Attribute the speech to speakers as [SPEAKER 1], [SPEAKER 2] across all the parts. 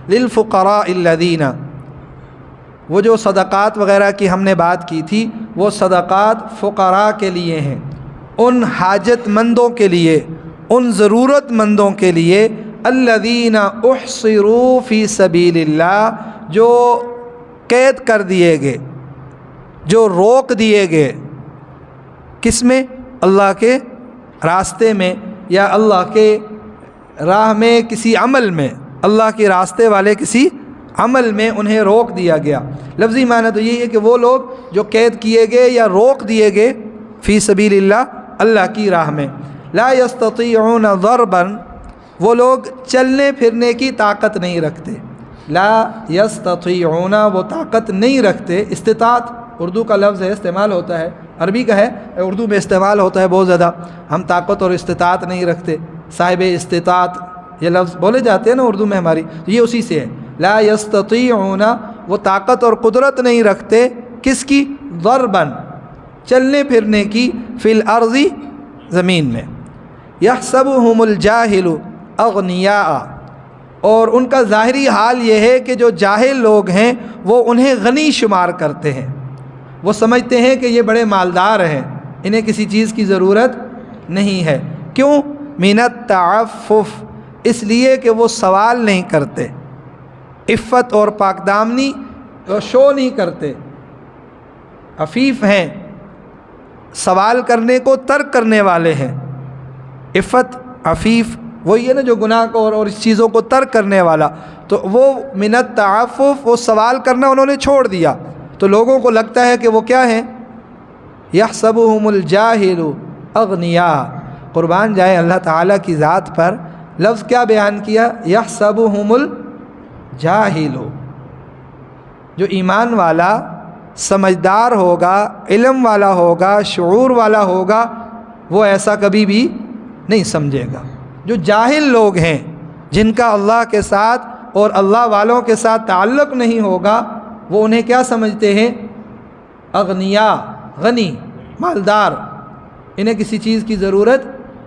[SPEAKER 1] للفقراء الذین، وہ جو صدقات وغیرہ کی ہم نے بات کی تھی، وہ صدقات فقراء کے لیے ہیں، ان حاجت مندوں کے لیے، ان ضرورت مندوں کے لیے، الذین احصروا فی سبیل اللہ، جو قید کر دیے گئے، جو روک دیے گئے، کس میں؟ اللہ کے راستے میں، یا اللہ کے راہ میں کسی عمل میں، اللہ کے راستے والے کسی عمل میں انہیں روک دیا گیا۔ لفظی معنی تو یہی ہے کہ وہ لوگ جو قید کیے گئے یا روک دیے گئے فی سبیل اللہ، اللہ کی راہ میں۔ لا یستطیعون ضربا، وہ لوگ چلنے پھرنے کی طاقت نہیں رکھتے۔ لا یستطیعون، وہ طاقت نہیں رکھتے۔ استطاعت اردو کا لفظ ہے، استعمال ہوتا ہے، عربی کا ہے، اردو میں استعمال ہوتا ہے بہت زیادہ۔ ہم طاقت اور استطاعت نہیں رکھتے، صاحب استطاعت یہ لفظ بولے جاتے ہیں نا اردو میں ہماری، تو یہ اسی سے ہے۔ لا یستطیعون، وہ طاقت اور قدرت نہیں رکھتے، کس کی؟ ضربا، چلنے پھرنے کی، فی الارض، زمین میں۔ یحسبہم الجاہل اغنیاء، اور ان کا ظاہری حال یہ ہے کہ جو جاہل لوگ ہیں وہ انہیں غنی شمار کرتے ہیں، وہ سمجھتے ہیں کہ یہ بڑے مالدار ہیں، انہیں کسی چیز کی ضرورت نہیں ہے۔ کیوں؟ من التعفف، اس لیے کہ وہ سوال نہیں کرتے، عفت اور پاک دامنی شو نہیں کرتے، عفیف ہیں، سوال کرنے کو ترک کرنے والے ہیں۔ عفت، عفیف وہی ہے نا جو گناہ کو اور اس چیزوں کو ترک کرنے والا، تو وہ من التعفف، وہ سوال کرنا انہوں نے چھوڑ دیا، تو لوگوں کو لگتا ہے کہ وہ کیا ہیں؟ یحسبہم الجاہل اغنیاء۔ قربان جائے اللہ تعالیٰ کی ذات پر، لفظ کیا بیان کیا؟ یحسبہم الجاہل۔ جو ایمان والا، سمجھدار ہوگا، علم والا ہوگا، شعور والا ہوگا، وہ ایسا کبھی بھی نہیں سمجھے گا۔ جو جاہل لوگ ہیں، جن کا اللہ کے ساتھ اور اللہ والوں کے ساتھ تعلق نہیں ہوگا، وہ انہیں کیا سمجھتے ہیں؟ اغنیاء، غنی، مالدار، انہیں کسی چیز کی ضرورت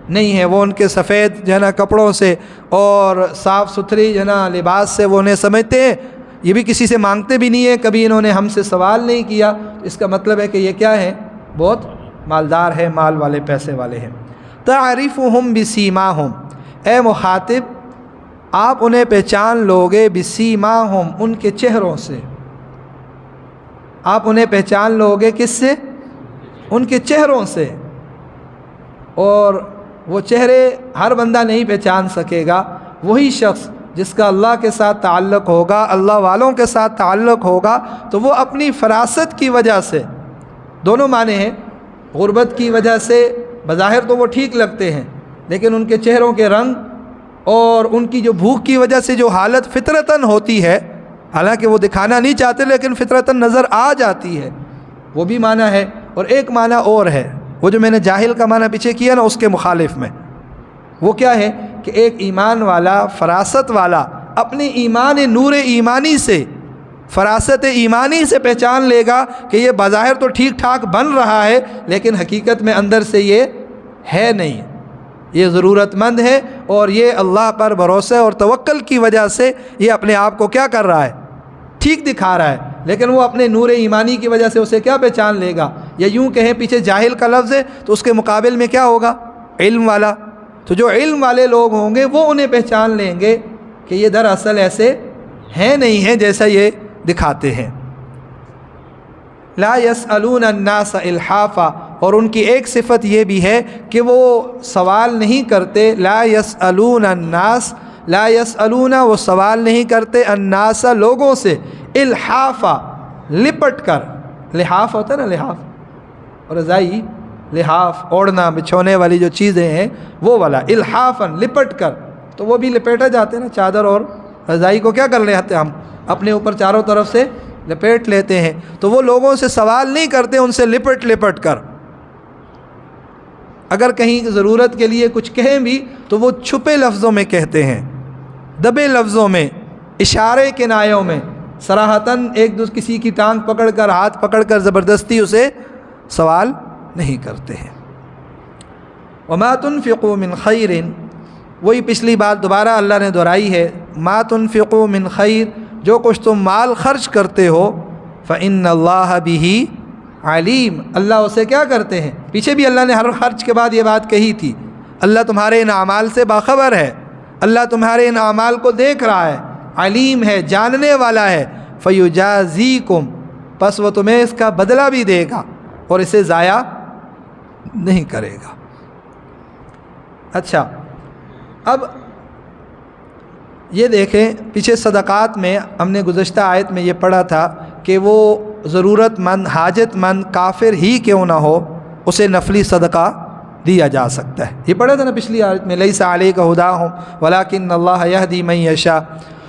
[SPEAKER 1] نہیں ہے۔ وہ ان کے سفید جو ہے نا کپڑوں سے اور صاف ستھری جو ہے نا لباس سے وہ انہیں سمجھتے ہیں، یہ بھی کسی سے مانگتے بھی نہیں ہے، کبھی انہوں نے ہم سے سوال نہیں کیا، اس کا مطلب ہے کہ یہ کیا ہے؟ بہت مالدار ہے، مال والے، پیسے والے ہیں۔ تعرفہم بسیماہم، اے مخاطب آپ انہیں پہچان لوگے، بسیماہم، ان کے چہروں سے، آپ انہیں پہچان لوگے کس سے؟ ان کے چہروں سے۔ اور وہ چہرے ہر بندہ نہیں پہچان سکے گا، وہی شخص جس کا اللہ کے ساتھ تعلق ہوگا، اللہ والوں کے ساتھ تعلق ہوگا، تو وہ اپنی فراست کی وجہ سے، دونوں معنی ہیں، غربت کی وجہ سے بظاہر تو وہ ٹھیک لگتے ہیں، لیکن ان کے چہروں کے رنگ اور ان کی جو بھوک کی وجہ سے جو حالت فطرتاً ہوتی ہے، حالانکہ وہ دکھانا نہیں چاہتے لیکن فطرتاً نظر آ جاتی ہے، وہ بھی معنی ہے۔ اور ایک معنی اور ہے، وہ جو میں نے جاہل کا معنی پیچھے کیا نا، اس کے مخالف میں، وہ کیا ہے کہ ایک ایمان والا، فراست والا، اپنے ایمان نور ایمانی سے، فراست ایمانی سے پہچان لے گا کہ یہ بظاہر تو ٹھیک ٹھاک بن رہا ہے، لیکن حقیقت میں اندر سے یہ ہے نہیں، یہ ضرورت مند ہے، اور یہ اللہ پر بھروسے اور توکل کی وجہ سے یہ اپنے آپ کو کیا کر رہا ہے؟ ٹھیک دکھا رہا ہے، لیکن وہ اپنے نور ایمانی کی وجہ سے اسے کیا پہچان لے گا؟ یا یوں کہیں پیچھے جاہل کا لفظ ہے تو اس کے مقابل میں کیا ہوگا؟ علم والا۔ تو جو علم والے لوگ ہوں گے وہ انہیں پہچان لیں گے کہ یہ دراصل ایسے ہیں نہیں ہیں جیسا یہ دکھاتے ہیں۔ لا یسألون الناس الحافا، اور ان کی ایک صفت یہ بھی ہے کہ وہ سوال نہیں کرتے، لا یسألون الناس، لا یسألون، وہ سوال نہیں کرتے، الناس، لوگوں سے، الحافا، لپٹ کر، لحاف ہوتا ہے نا، لحاف اور رضائی، لحاف اوڑھنا بچھونے والی جو چیزیں ہیں وہ والا، الحافاً، لپٹ کر، تو وہ بھی لپیٹا جاتے ہیں نا، چادر اور رضائی کو کیا کر لیتے ہیں ہم اپنے اوپر چاروں طرف سے لپیٹ لیتے ہیں، تو وہ لوگوں سے سوال نہیں کرتے، ان سے لپٹ لپٹ کر، اگر کہیں ضرورت کے لیے کچھ کہیں بھی تو وہ چھپے لفظوں میں کہتے ہیں، دبے لفظوں میں، اشارے کنایوں میں، صراحتاً ایک دوسرے کسی کی ٹانگ پکڑ کر، ہاتھ پکڑ کر زبردستی اسے سوال نہیں کرتے ہیں۔ وما تنفقوا من خیر، وہی پچھلی بات دوبارہ اللہ نے دہرائی ہے ما تنفقوا من خیر، جو کچھ تم مال خرچ کرتے ہو، فإن اللہ بہ علیم، اللہ اسے کیا کرتے ہیں؟ پیچھے بھی اللہ نے ہر خرچ کے بعد یہ بات کہی تھی، اللہ تمہارے ان اعمال سے باخبر ہے، اللہ تمہارے ان اعمال کو دیکھ رہا ہے، علیم ہے، جاننے والا ہے، فیجازیکم، پس وہ تمہیں اس کا بدلہ بھی دے گا اور اسے ضائع نہیں کرے گا۔ اچھا، اب یہ دیکھیں، پیچھے صدقات میں ہم نے گزشتہ آیت میں یہ پڑھا تھا کہ وہ ضرورت مند، حاجت مند کافر ہی کیوں نہ ہو، اسے نفلی صدقہ دیا جا سکتا ہے، یہ پڑھا تھا نا پچھلی آیت میں، لیس علیک ھداھم ولکن اللہ یہدی من یشاء،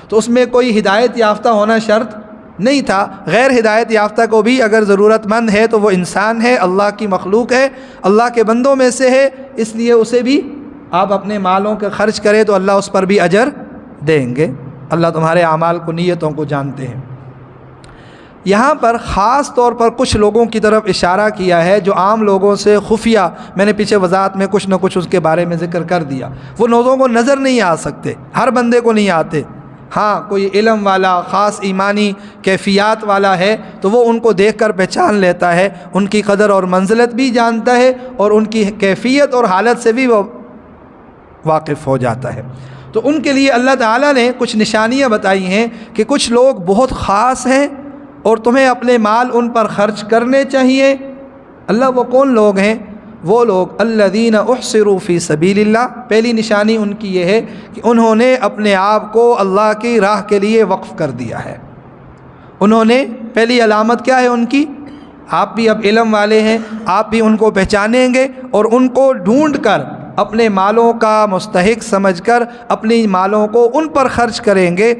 [SPEAKER 1] تو اس میں کوئی ہدایت یافتہ ہونا شرط نہیں تھا، غیر ہدایت یافتہ کو بھی اگر ضرورت مند ہے تو وہ انسان ہے، اللہ کی مخلوق ہے، اللہ کے بندوں میں سے ہے، اس لیے اسے بھی آپ اپنے مالوں کے خرچ کریں تو اللہ اس پر بھی اجر دیں گے، اللہ تمہارے اعمال کو، نیتوں کو جانتے ہیں۔ یہاں پر خاص طور پر کچھ لوگوں کی طرف اشارہ کیا ہے جو عام لوگوں سے خفیہ، میں نے پیچھے وضاحت میں کچھ نہ کچھ اس کے بارے میں ذکر کر دیا، وہ لوگوں کو نظر نہیں آ سکتے، ہر بندے کو نہیں آتے، ہاں کوئی علم والا، خاص ایمانی کیفیات والا ہے تو وہ ان کو دیکھ کر پہچان لیتا ہے، ان کی قدر اور منزلت بھی جانتا ہے اور ان کی کیفیت اور حالت سے بھی وہ واقف ہو جاتا ہے۔ تو ان کے لیے اللہ تعالیٰ نے کچھ نشانیاں بتائی ہیں کہ کچھ لوگ بہت خاص ہیں اور تمہیں اپنے مال ان پر خرچ کرنے چاہیے۔ اللہ وہ کون لوگ ہیں؟ وہ لوگ الذین احصروا فی سبیل اللہ، پہلی نشانی ان کی یہ ہے کہ انہوں نے اپنے آپ کو اللہ کی راہ کے لیے وقف کر دیا ہے۔ انہوں نے، پہلی علامت کیا ہے ان کی؟ آپ بھی اب علم والے ہیں، آپ بھی ان کو پہچانیں گے اور ان کو ڈھونڈ کر اپنے مالوں کا مستحق سمجھ کر اپنی مالوں کو ان پر خرچ کریں گے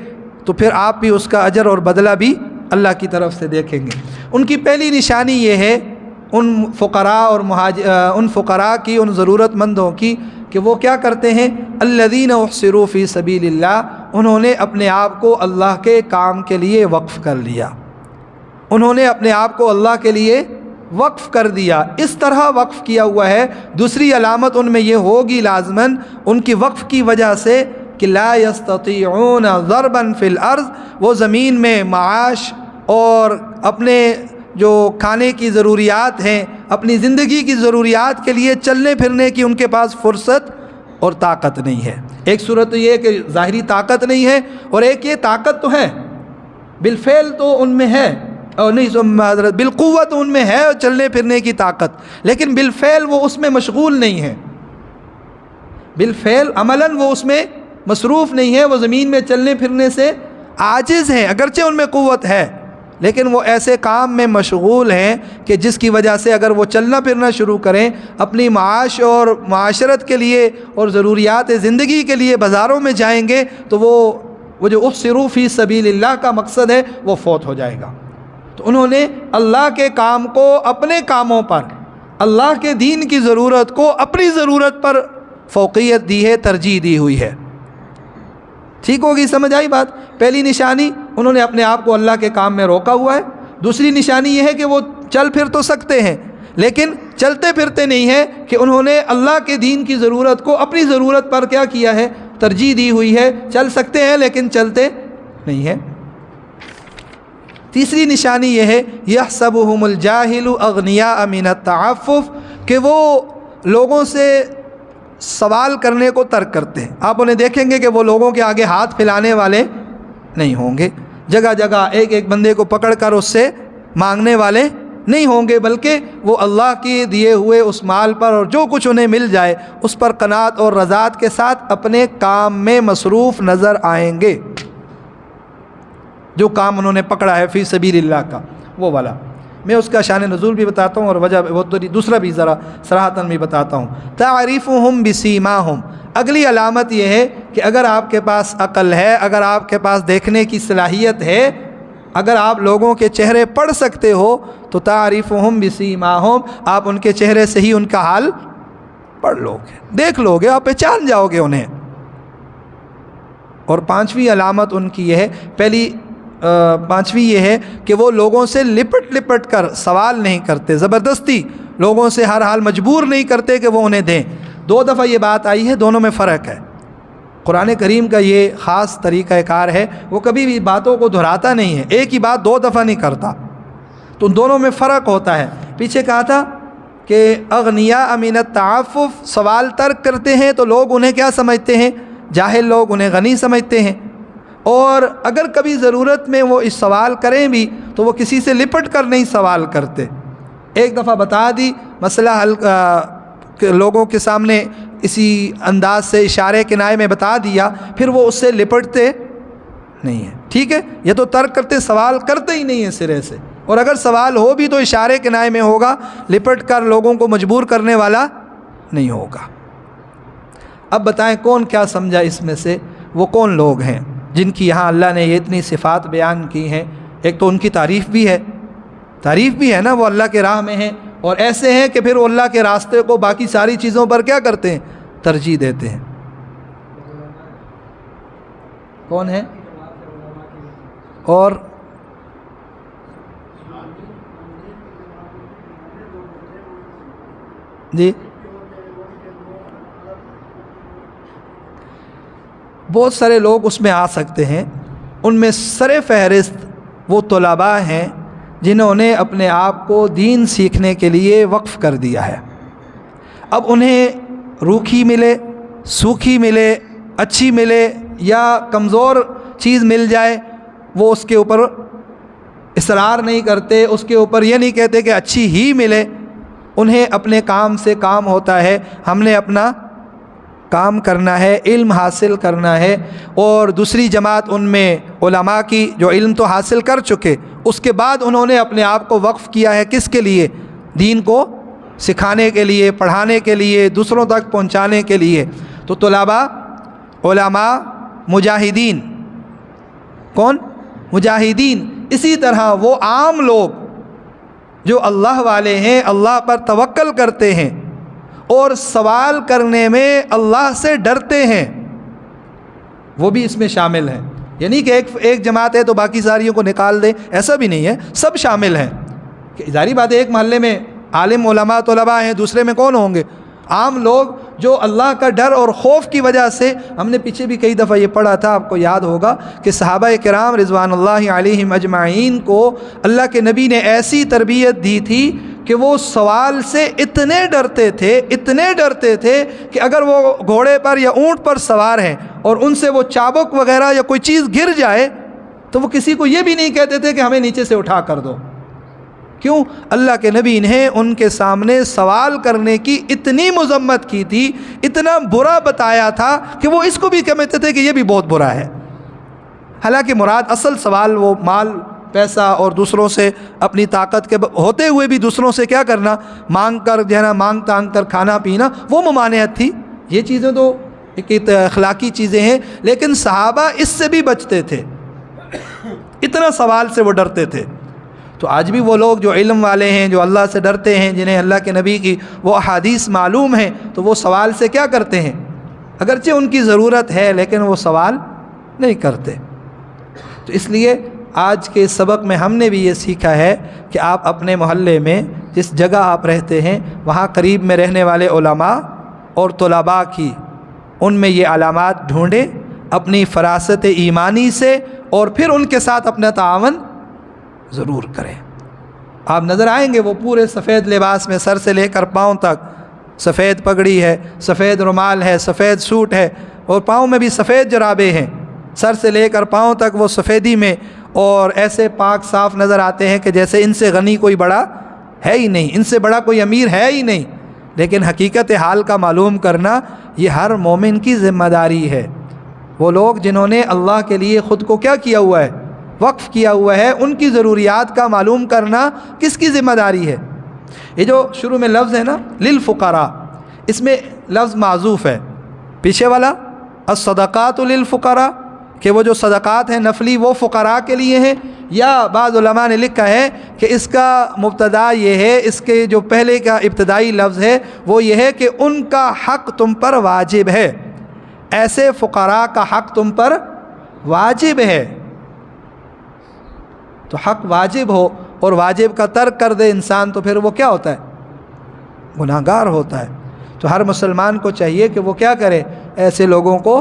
[SPEAKER 1] تو پھر آپ بھی اس کا اجر اور بدلہ بھی اللہ کی طرف سے دیکھیں گے۔ ان کی پہلی نشانی یہ ہے ان فقراء اور ان فقراء کی، ان ضرورت مندوں کی، کہ وہ کیا کرتے ہیں؟ الذین احصروا فی سبیل اللہ، انہوں نے اپنے آپ کو اللہ کے کام کے لیے وقف کر لیا، انہوں نے اپنے آپ کو اللہ کے لیے وقف کر دیا، اس طرح وقف کیا ہوا ہے۔ دوسری علامت ان میں یہ ہوگی لازماً ان کی وقف کی وجہ سے کہ لا یستطیعون ضربا فی الارض، وہ زمین میں معاش اور اپنے جو کھانے کی ضروریات ہیں، اپنی زندگی کی ضروریات کے لیے چلنے پھرنے کی ان کے پاس فرصت اور طاقت نہیں ہے۔ ایک صورت یہ کہ ظاہری طاقت نہیں ہے، اور ایک یہ طاقت تو ہے، بالفعل تو ان میں ہے، اور نہیں بالقوت ان میں ہے چلنے پھرنے کی طاقت، لیکن بالفعل وہ اس میں مشغول نہیں ہے، بالفعل عملاً وہ اس میں مصروف نہیں ہے، وہ زمین میں چلنے پھرنے سے عاجز ہیں، اگرچہ ان میں قوت ہے لیکن وہ ایسے کام میں مشغول ہیں کہ جس کی وجہ سے اگر وہ چلنا پھرنا شروع کریں، اپنی معاش اور معاشرت کے لیے اور ضروریات زندگی کے لیے بازاروں میں جائیں گے تو وہ جو احصروا فی سبیل اللہ کا مقصد ہے وہ فوت ہو جائے گا۔ تو انہوں نے اللہ کے کام کو اپنے کاموں پر، اللہ کے دین کی ضرورت کو اپنی ضرورت پر فوقیت دی ہے، ترجیح دی ہوئی ہے۔ ٹھیک ہوگی، سمجھ آئی بات؟ پہلی نشانی انہوں نے اپنے آپ کو اللہ کے کام میں روکا ہوا ہے۔ دوسری نشانی یہ ہے کہ وہ چل پھر تو سکتے ہیں لیکن چلتے پھرتے نہیں ہیں، کہ انہوں نے اللہ کے دین کی ضرورت کو اپنی ضرورت پر کیا کیا ہے؟ ترجیح دی ہوئی ہے، چل سکتے ہیں لیکن چلتے نہیں ہیں۔ تیسری نشانی یہ ہے یحسبهم الجاہل اغنیاء من التعفف، کہ وہ لوگوں سے سوال کرنے کو ترک کرتے ہیں۔ آپ انہیں دیکھیں گے کہ وہ لوگوں کے آگے ہاتھ پھیلانے والے نہیں ہوں گے، جگہ جگہ ایک ایک بندے کو پکڑ کر اس سے مانگنے والے نہیں ہوں گے، بلکہ وہ اللہ کے دیے ہوئے اس مال پر اور جو کچھ انہیں مل جائے اس پر قناعت اور رضاعت کے ساتھ اپنے کام میں مصروف نظر آئیں گے، جو کام انہوں نے پکڑا ہے فی سبیل اللہ کا وہ والا۔ میں اس کا شان نزول بھی بتاتا ہوں اور وجہ وہ دوسرا بھی ذرا صراحتاً بھی بتاتا ہوں۔ تعریفہم بسیماہم، اگلی علامت یہ ہے کہ اگر آپ کے پاس عقل ہے، اگر آپ کے پاس دیکھنے کی صلاحیت ہے، اگر آپ لوگوں کے چہرے پڑھ سکتے ہو تو تعریفہم بسیماہم، آپ ان کے چہرے سے ہی ان کا حال پڑھ لو گے، دیکھ لو گے، آپ پہچان جاؤ گے انہیں۔ اور پانچویں علامت ان کی یہ ہے، پانچویں یہ ہے کہ وہ لوگوں سے لپٹ لپٹ کر سوال نہیں کرتے، زبردستی لوگوں سے ہر حال مجبور نہیں کرتے کہ وہ انہیں دیں۔ 2 دفعہ یہ بات آئی ہے، دونوں میں فرق ہے۔ قرآن کریم کا یہ خاص طریقہ کار ہے، وہ کبھی بھی باتوں کو دہراتا نہیں ہے، ایک ہی بات 2 دفعہ نہیں کرتا، تو ان دونوں میں فرق ہوتا ہے۔ پیچھے کہا تھا کہ اغنیاء من التعفف، سوال ترک کرتے ہیں تو لوگ انہیں کیا سمجھتے ہیں؟ جاہل لوگ انہیں غنی سمجھتے ہیں، اور اگر کبھی ضرورت میں وہ اس سوال کریں بھی تو وہ کسی سے لپٹ کر نہیں سوال کرتے۔ ایک دفعہ بتا دی مسئلہ حل لوگوں کے سامنے اسی انداز سے اشارے کنائے میں بتا دیا، پھر وہ اس سے لپٹتے نہیں ہیں، ٹھیک ہے؟ یہ تو ترک کرتے، سوال کرتے ہی نہیں ہیں سرے سے، اور اگر سوال ہو بھی تو اشارے کنائے میں ہوگا، لپٹ کر لوگوں کو مجبور کرنے والا نہیں ہوگا۔ اب بتائیں کون کیا سمجھا اس میں سے؟ وہ کون لوگ ہیں جن کی یہاں اللہ نے یہ اتنی صفات بیان کی ہیں؟ ایک تو ان کی تعریف بھی ہے نا، وہ اللہ کے راہ میں ہیں، اور ایسے ہیں کہ پھر وہ اللہ کے راستے کو باقی ساری چیزوں پر کیا کرتے ہیں؟ ترجیح دیتے ہیں۔ کون ہے؟ اور جی بہت سارے لوگ اس میں آ سکتے ہیں، ان میں سر فہرست وہ طلباء ہیں جنہوں نے اپنے آپ کو دین سیکھنے کے لیے وقف کر دیا ہے۔ اب انہیں روکھی ملے، سوکھی ملے، اچھی ملے یا کمزور چیز مل جائے، وہ اس کے اوپر اصرار نہیں کرتے، اس کے اوپر یہ نہیں کہتے کہ اچھی ہی ملے، انہیں اپنے کام سے کام ہوتا ہے، ہم نے اپنا کام کرنا ہے، علم حاصل کرنا ہے۔ اور دوسری جماعت ان میں علماء کی جو علم تو حاصل کر چکے، اس کے بعد انہوں نے اپنے آپ کو وقف کیا ہے کس کے لیے؟ دین کو سکھانے کے لیے، پڑھانے کے لیے، دوسروں تک پہنچانے کے لیے۔ تو طلباء، علماء، مجاہدین، کون؟ مجاہدین۔ اسی طرح وہ عام لوگ جو اللہ والے ہیں، اللہ پر توکل کرتے ہیں اور سوال کرنے میں اللہ سے ڈرتے ہیں، وہ بھی اس میں شامل ہیں۔ یعنی کہ ایک جماعت ہے تو باقی ساریوں کو نکال دیں، ایسا بھی نہیں ہے، سب شامل ہیں۔ کہ ظاہری بات ہے ایک محلے میں عالم علماء طلباء ہیں، دوسرے میں کون ہوں گے؟ عام لوگ جو اللہ کا ڈر اور خوف کی وجہ سے، ہم نے پیچھے بھی کئی دفعہ یہ پڑھا تھا، آپ کو یاد ہوگا کہ صحابہ کرام رضوان اللہ علیہم اجمعین کو اللہ کے نبی نے ایسی تربیت دی تھی کہ وہ سوال سے اتنے ڈرتے تھے کہ اگر وہ گھوڑے پر یا اونٹ پر سوار ہیں اور ان سے وہ چابک وغیرہ یا کوئی چیز گر جائے تو وہ کسی کو یہ بھی نہیں کہتے تھے کہ ہمیں نیچے سے اٹھا کر دو۔ کیوں؟ اللہ کے نبی نے ان کے سامنے سوال کرنے کی اتنی مذمت کی تھی، اتنا برا بتایا تھا کہ وہ اس کو بھی کہتے تھے کہ یہ بھی بہت برا ہے، حالانکہ مراد اصل سوال وہ مال، پیسہ اور دوسروں سے اپنی طاقت کے ہوتے ہوئے بھی دوسروں سے کیا کرنا؟ مانگ کر جو ہے نا، مانگ تانگ کر کھانا پینا، وہ ممانعت تھی۔ یہ چیزیں تو ایک اخلاقی چیزیں ہیں، لیکن صحابہ اس سے بھی بچتے تھے، اتنا سوال سے وہ ڈرتے تھے۔ تو آج بھی وہ لوگ جو علم والے ہیں، جو اللہ سے ڈرتے ہیں، جنہیں اللہ کے نبی کی وہ احادیث معلوم ہیں، تو وہ سوال سے کیا کرتے ہیں؟ اگرچہ ان کی ضرورت ہے لیکن وہ سوال نہیں کرتے۔ تو اس لیے آج کے سبق میں ہم نے بھی یہ سیکھا ہے کہ آپ اپنے محلے میں جس جگہ آپ رہتے ہیں وہاں قریب میں رہنے والے علماء اور طلباء کی ان میں یہ علامات ڈھونڈیں اپنی فراست ایمانی سے، اور پھر ان کے ساتھ اپنا تعاون ضرور کریں۔ آپ نظر آئیں گے وہ پورے سفید لباس میں، سر سے لے کر پاؤں تک سفید پگڑی ہے، سفید رومال ہے، سفید سوٹ ہے، اور پاؤں میں بھی سفید جرابیں ہیں، سر سے لے کر پاؤں تک وہ سفیدی میں، اور ایسے پاک صاف نظر آتے ہیں کہ جیسے ان سے غنی کوئی بڑا ہے ہی نہیں، ان سے بڑا کوئی امیر ہے ہی نہیں۔ لیکن حقیقت حال کا معلوم کرنا یہ ہر مومن کی ذمہ داری ہے۔ وہ لوگ جنہوں نے اللہ کے لیے خود کو کیا کیا ہوا ہے؟ وقف کیا ہوا ہے، ان کی ضروریات کا معلوم کرنا کس کی ذمہ داری ہے؟ یہ جو شروع میں لفظ ہے نا للفقراء، اس میں لفظ معذوف ہے، پیچھے والا الصدقات للفقراء، کہ وہ جو صدقات ہیں نفلی وہ فقراء کے لیے ہیں، یا بعض علماء نے لکھا ہے کہ اس کا مبتدا یہ ہے، اس کے جو پہلے کا ابتدائی لفظ ہے وہ یہ ہے کہ ان کا حق تم پر واجب ہے، ایسے فقراء کا حق تم پر واجب ہے۔ تو حق واجب ہو اور واجب کا ترک کر دے انسان تو پھر وہ کیا ہوتا ہے؟ گناہگار ہوتا ہے۔ تو ہر مسلمان کو چاہیے کہ وہ کیا کرے؟ ایسے لوگوں کو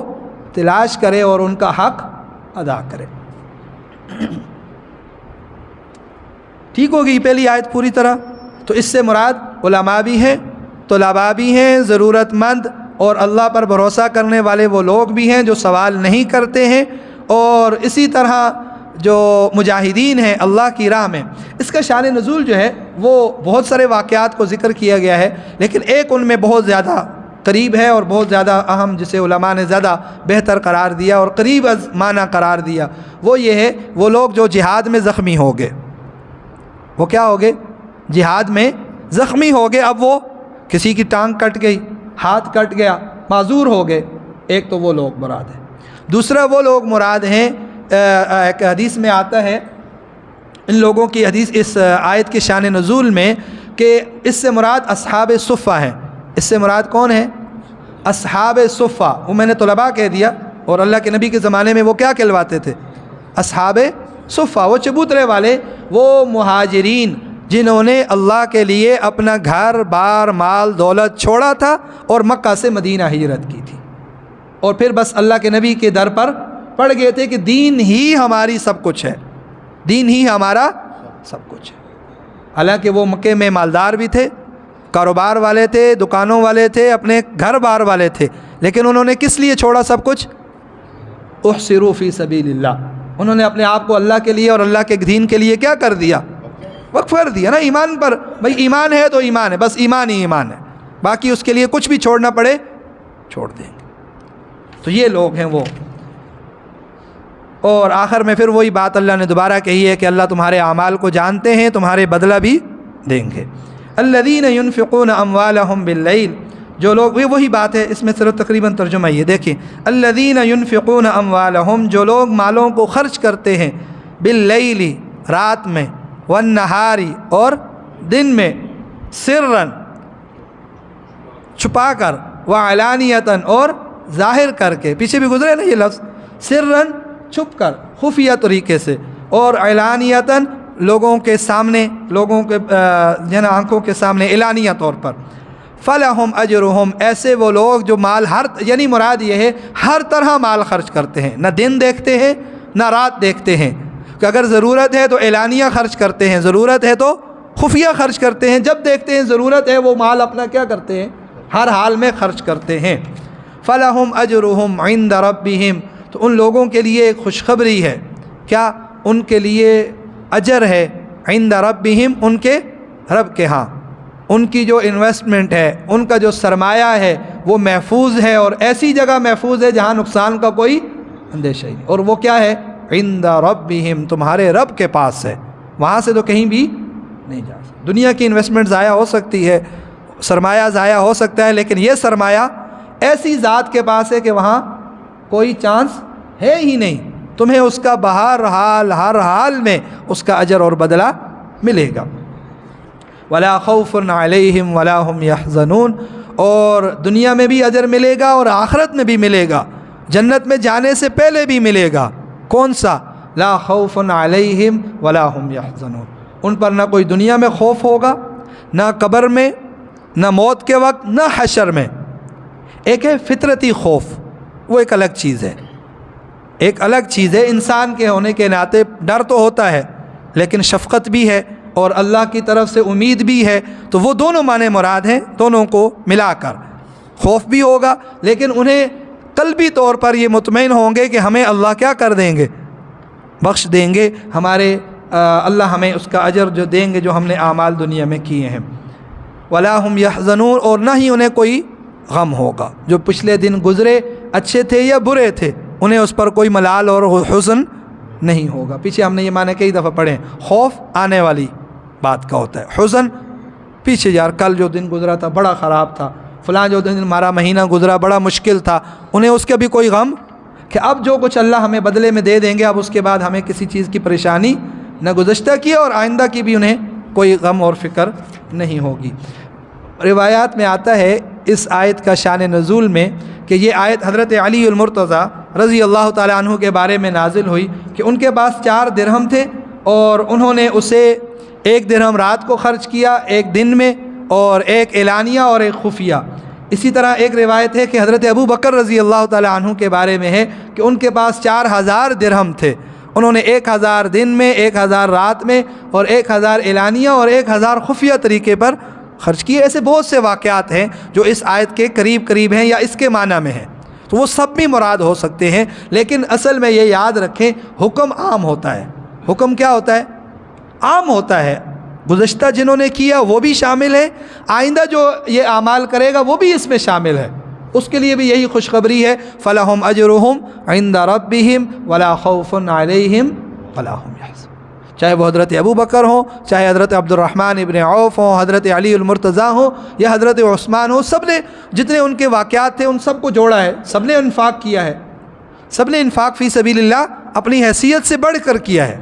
[SPEAKER 1] تلاش کرے اور ان کا حق ادا کرے۔ ٹھیک ہوگی پہلی آیت پوری طرح؟ تو اس سے مراد علماء بھی ہیں، طلباء بھی ہیں، ضرورت مند اور اللہ پر بھروسہ کرنے والے وہ لوگ بھی ہیں جو سوال نہیں کرتے ہیں، اور اسی طرح جو مجاہدین ہیں اللہ کی راہ میں۔ اس کا شان نزول جو ہے وہ بہت سارے واقعات کو ذکر کیا گیا ہے، لیکن ایک ان میں بہت زیادہ قریب ہے اور بہت زیادہ اہم، جسے علماء نے زیادہ بہتر قرار دیا اور قریب از معنی قرار دیا، وہ یہ ہے وہ لوگ جو جہاد میں زخمی ہو گئے۔ وہ کیا ہو گئے؟ جہاد میں زخمی ہو گئے۔ اب وہ کسی کی ٹانگ کٹ گئی، ہاتھ کٹ گیا، معذور ہو گئے، ایک تو وہ لوگ مراد ہیں۔ دوسرا وہ لوگ مراد ہیں، ایک حدیث میں آتا ہے ان لوگوں کی حدیث اس آیت کے شان نزول میں کہ اس سے مراد اصحاب صفہ ہیں۔ اس سے مراد کون ہے؟ اصحاب صفہ۔ وہ میں نے طلباء کہہ دیا، اور اللہ کے نبی کے زمانے میں وہ کیا کہلواتے تھے؟ اصحاب صفہ۔ وہ چبوترے والے، وہ مہاجرین جنہوں نے اللہ کے لیے اپنا گھر بار مال دولت چھوڑا تھا اور مکہ سے مدینہ ہجرت کی تھی، اور پھر بس اللہ کے نبی کے در پر پڑ گئے تھے کہ دین ہی ہماری سب کچھ ہے، دین ہی ہمارا سب کچھ ہے۔ حالانکہ وہ مکے میں مالدار بھی تھے، کاروبار والے تھے، دکانوں والے تھے، اپنے گھر بار والے تھے، لیکن انہوں نے کس لیے چھوڑا سب کچھ؟ احصروا فی سبیل اللہ۔ انہوں نے اپنے آپ کو اللہ کے لیے اور اللہ کے دین کے لیے کیا کر دیا؟ وقف کر دیا نا، ایمان پر۔ بھئی ایمان ہے تو ایمان ہے، بس ایمان ہی ایمان ہے، باقی اس کے لیے کچھ بھی چھوڑنا پڑے چھوڑ دیں گے۔ تو یہ لوگ ہیں وہ۔ اور آخر میں پھر وہی بات اللہ نے دوبارہ کہی ہے کہ اللہ تمہارے اعمال کو جانتے ہیں، تمہارے بدلہ بھی دیں گے۔ الذین ينفقون اموالهم باللیل، جو لوگ، یہ وہی بات ہے، اس میں صرف تقریباً ترجمہ یہ دیکھیں، الذین ينفقون اموالهم، جو لوگ مالوں کو خرچ کرتے ہیں، باللیل، رات میں، والنہار، اور دن میں، سرًا، چھپا کر، وعلانیۃً، اور ظاہر کر کے، پیچھے بھی گزرے نا یہ لفظ، سرًا چھپ کر، خفیہ طریقے سے، اور علانیتاً لوگوں کے سامنے، لوگوں کے آنکھوں کے سامنے، اعلانیہ طور پر۔ فلہم اجرہم، ایسے وہ لوگ جو مال یعنی مراد یہ ہے ہر طرح مال خرچ کرتے ہیں، نہ دن دیکھتے ہیں نہ رات دیکھتے ہیں، کہ اگر ضرورت ہے تو اعلانیہ خرچ کرتے ہیں، ضرورت ہے تو خفیہ خرچ کرتے ہیں، جب دیکھتے ہیں ضرورت ہے وہ مال اپنا کیا کرتے ہیں؟ ہر حال میں خرچ کرتے ہیں۔ فلہم اجرہم عند ربہم، تو ان لوگوں کے لیے ایک خوشخبری ہے، کیا؟ ان کے لیے اجر ہے، عند ربہم، ان کے رب کے ہاں، ان کی جو انویسٹمنٹ ہے، ان کا جو سرمایہ ہے وہ محفوظ ہے، اور ایسی جگہ محفوظ ہے جہاں نقصان کا کوئی اندیشہ ہی نہیں۔ اور وہ کیا ہے؟ عند ربہم، تمہارے رب کے پاس ہے، وہاں سے تو کہیں بھی نہیں جا سکتے۔ دنیا کی انویسٹمنٹ ضائع ہو سکتی ہے، سرمایہ ضائع ہو سکتا ہے، لیکن یہ سرمایہ ایسی ذات کے پاس ہے کہ وہاں کوئی چانس ہے ہی نہیں، تمہیں اس کا ہر حال میں اس کا اجر اور بدلہ ملے گا۔ ولا خوف علیہم ولا هم يحزنون، اور دنیا میں بھی اجر ملے گا اور آخرت میں بھی ملے گا، جنت میں جانے سے پہلے بھی ملے گا۔ کون سا؟ لا خوف علیہم ولا هم يحزنون، ان پر نہ کوئی دنیا میں خوف ہوگا، نہ قبر میں، نہ موت کے وقت، نہ حشر میں۔ ایک ہے فطرتی خوف، وہ ایک الگ چیز ہے، ایک الگ چیز ہے، انسان کے ہونے کے ناطے ڈر تو ہوتا ہے، لیکن شفقت بھی ہے اور اللہ کی طرف سے امید بھی ہے، تو وہ دونوں معنی مراد ہیں، دونوں کو ملا کر خوف بھی ہوگا، لیکن انہیں قلبی طور پر یہ مطمئن ہوں گے کہ ہمیں اللہ کیا کر دیں گے؟ بخش دیں گے، ہمارے اللہ ہمیں اس کا اجر جو دیں گے جو ہم نے اعمال دنیا میں کیے ہیں۔ ولا هم يحزنون، اور نہ ہی انہیں کوئی غم ہوگا، جو پچھلے دن گزرے اچھے تھے یا برے تھے، انہیں اس پر کوئی ملال اور حزن نہیں ہوگا۔ پیچھے ہم نے یہ معنی کئی دفعہ پڑھے، خوف آنے والی بات کا ہوتا ہے، حزن پیچھے یار کل جو دن گزرا تھا بڑا خراب تھا، فلاں جو دن ہمارا مہینہ گزرا بڑا مشکل تھا، انہیں اس کا بھی کوئی غم کہ اب جو کچھ اللہ ہمیں بدلے میں دے دیں گے، اب اس کے بعد ہمیں کسی چیز کی پریشانی نہ گزشتہ کی اور آئندہ کی بھی انہیں کوئی غم اور فکر نہیں ہوگی۔ روایات میں آتا ہے اس آیت کا شان نزول میں کہ یہ آیت حضرت علی المرتضیٰ رضی اللہ تعالیٰ عنہ کے بارے میں نازل ہوئی کہ ان کے پاس 4 درہم تھے، اور انہوں نے اسے 1 درہم رات کو خرچ کیا، 1 دن میں، اور 1 اعلانیہ اور 1 خفیہ۔ اسی طرح ایک روایت ہے کہ حضرت ابو بکر رضی اللہ تعالی عنہ کے بارے میں ہے کہ ان کے پاس 4000 درہم تھے، انہوں نے 1000 دن میں، 1000 رات میں، اور 1000 اعلانیہ اور 1000 خفیہ طریقے پر خرچ کیے۔ ایسے بہت سے واقعات ہیں جو اس آیت کے قریب قریب ہیں یا اس کے معنی میں ہیں، تو وہ سب بھی مراد ہو سکتے ہیں، لیکن اصل میں یہ یاد رکھیں حکم عام ہوتا ہے۔ حکم کیا ہوتا ہے؟ عام ہوتا ہے۔ گزشتہ جنہوں نے کیا وہ بھی شامل ہے، آئندہ جو یہ اعمال کرے گا وہ بھی اس میں شامل ہے، اس کے لیے بھی یہی خوشخبری ہے، فَلَهُمْ أَجْرُهُمْ عِنْدَ رَبِّهِمْ وَلَا خَوْفٌ عَلَيْهِمْ وَلَا هُمْ يَحْزَنُونَ۔ چاہے وہ حضرت ابو بکر ہوں، چاہے حضرت عبد الرحمن ابن عوف ہوں، حضرت علی المرتضیٰ ہوں یا حضرت عثمان ہوں، سب نے جتنے ان کے واقعات تھے ان سب کو جوڑا ہے، سب نے انفاق کیا ہے، سب نے انفاق فی سبیل اللہ اپنی حیثیت سے بڑھ کر کیا ہے،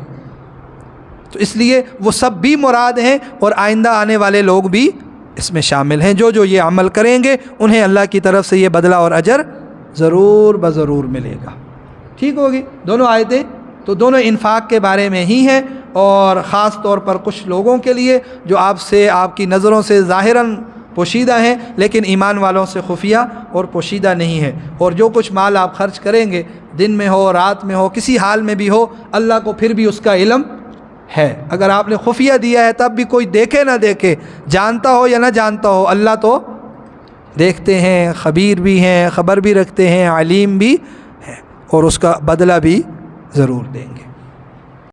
[SPEAKER 1] تو اس لیے وہ سب بھی مراد ہیں، اور آئندہ آنے والے لوگ بھی اس میں شامل ہیں۔ جو یہ عمل کریں گے انہیں اللہ کی طرف سے یہ بدلہ اور اجر ضرور بضرور ملے گا۔ ٹھیک ہوگی؟ دونوں آیتیں تو دونوں انفاق کے بارے میں ہی ہیں، اور خاص طور پر کچھ لوگوں کے لیے جو آپ کی نظروں سے ظاہراً پوشیدہ ہیں لیکن ایمان والوں سے خفیہ اور پوشیدہ نہیں ہے۔ اور جو کچھ مال آپ خرچ کریں گے، دن میں ہو، رات میں ہو، کسی حال میں بھی ہو، اللہ کو پھر بھی اس کا علم ہے۔ اگر آپ نے خفیہ دیا ہے تب بھی کوئی دیکھے نہ دیکھے، جانتا ہو یا نہ جانتا ہو، اللہ تو دیکھتے ہیں، خبیر بھی ہیں، خبر بھی رکھتے ہیں، علیم بھی ہیں، اور اس کا بدلہ بھی ضرور دیں گے۔